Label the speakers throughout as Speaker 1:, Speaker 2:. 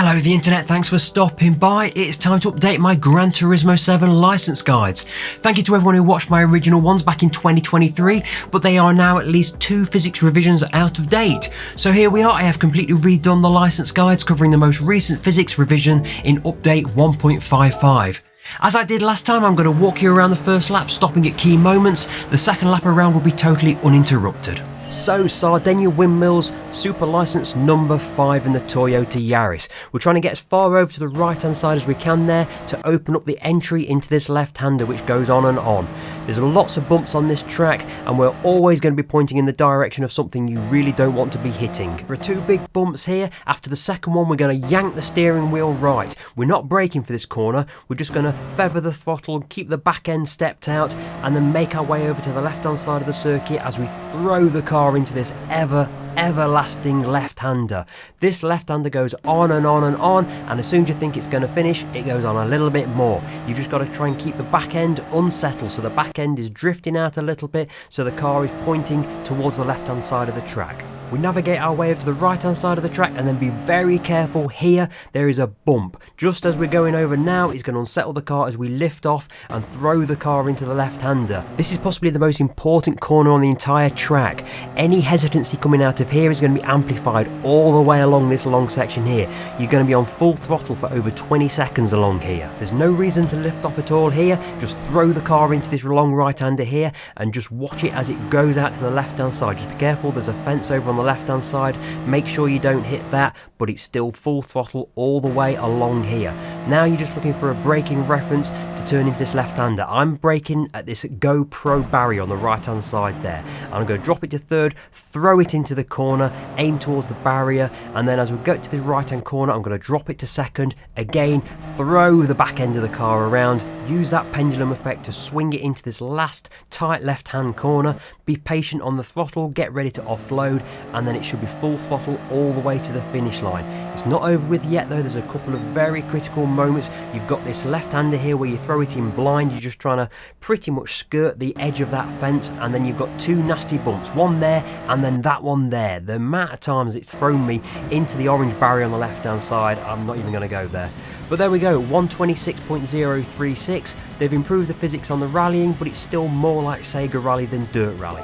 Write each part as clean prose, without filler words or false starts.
Speaker 1: Hello the internet, thanks for stopping by. It's time to update my Gran Turismo 7 license guides. Thank you to everyone who watched my original ones back in 2023, but they are now at least 2 physics revisions out of date. So here we are, I have completely redone the license guides covering the most recent physics revision in update 1.55. As I did last time, I'm going to walk you around the first lap, stopping at key moments. The second lap around will be totally uninterrupted. So, Sardegna Windmills, super license number 5 in the Toyota Yaris. We're trying to get as far over to the right hand side as we can there to open up the entry into this left-hander which goes on and on. There's lots of bumps on this track and we're always going to be pointing in the direction of something you really don't want to be hitting. There are 2 big bumps here. After the second one we're going to yank the steering wheel right. We're not braking for this corner, we're just going to feather the throttle, keep the back end stepped out and then make our way over to the left hand side of the circuit as we throw the car into this everlasting left-hander. This left-hander goes on and on and on, and as soon as you think it's going to finish, it goes on a little bit more. You've just got to try and keep the back end unsettled, so the back end is drifting out a little bit, so the car is pointing towards the left-hand side of the track. We navigate our way over to the right-hand side of the track and then be very careful here. There is a bump. Just as we're going over now, it's going to unsettle the car as we lift off and throw the car into the left-hander. This is possibly the most important corner on the entire track. Any hesitancy coming out of here is going to be amplified all the way along this long section here. You're going to be on full throttle for over 20 seconds along here. There's no reason to lift off at all here. Just throw the car into this long right-hander here and just watch it as it goes out to the left-hand side. Just be careful, there's a fence over on the left hand side, make sure you don't hit that, but it's still full throttle all the way along here. Now you're just looking for a braking reference to turn into this left-hander. I'm braking at this GoPro barrier on the right hand side there. I'm going to drop it to third, throw it into the corner, aim towards the barrier, and then as we go to the right hand corner I'm going to drop it to second, again throw the back end of the car around, use that pendulum effect to swing it into this last tight left hand corner, be patient on the throttle, get ready to offload, and then it should be full throttle all the way to the finish line. It's not over with yet though, there's a couple of very critical moments. You've got this left-hander here where you throw it in blind, you're just trying to pretty much skirt the edge of that fence, and then you've got 2 nasty bumps, one there and then that one there. The amount of times it's thrown me into the orange barrier on the left-hand side, I'm not even going to go there. But there we go, 126.036. They've improved the physics on the rallying, but it's still more like Sega Rally than Dirt Rally.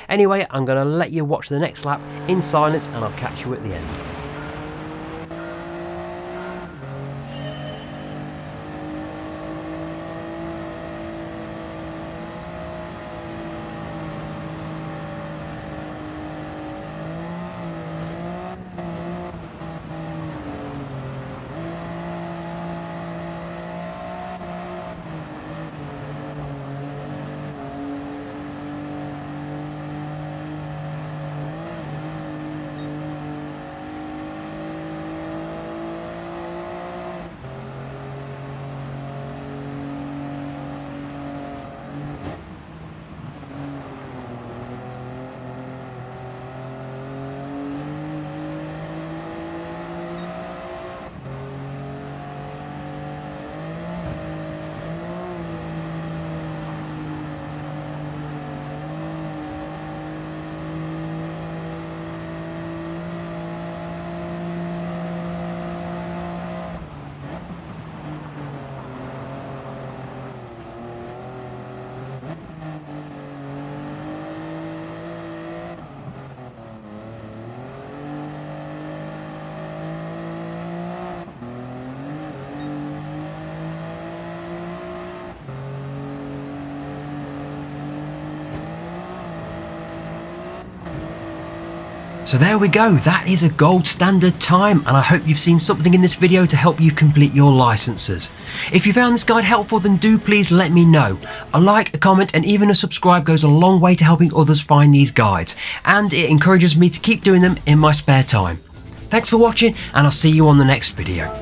Speaker 1: Anyway, I'm going to let you watch the next lap in silence and I'll catch you at the end. So there we go, that is a gold standard time, and I hope you've seen something in this video to help you complete your licenses. If you found this guide helpful, then do please let me know. A like, a comment and even a subscribe goes a long way to helping others find these guides, and it encourages me to keep doing them in my spare time. Thanks for watching, and I'll see you on the next video.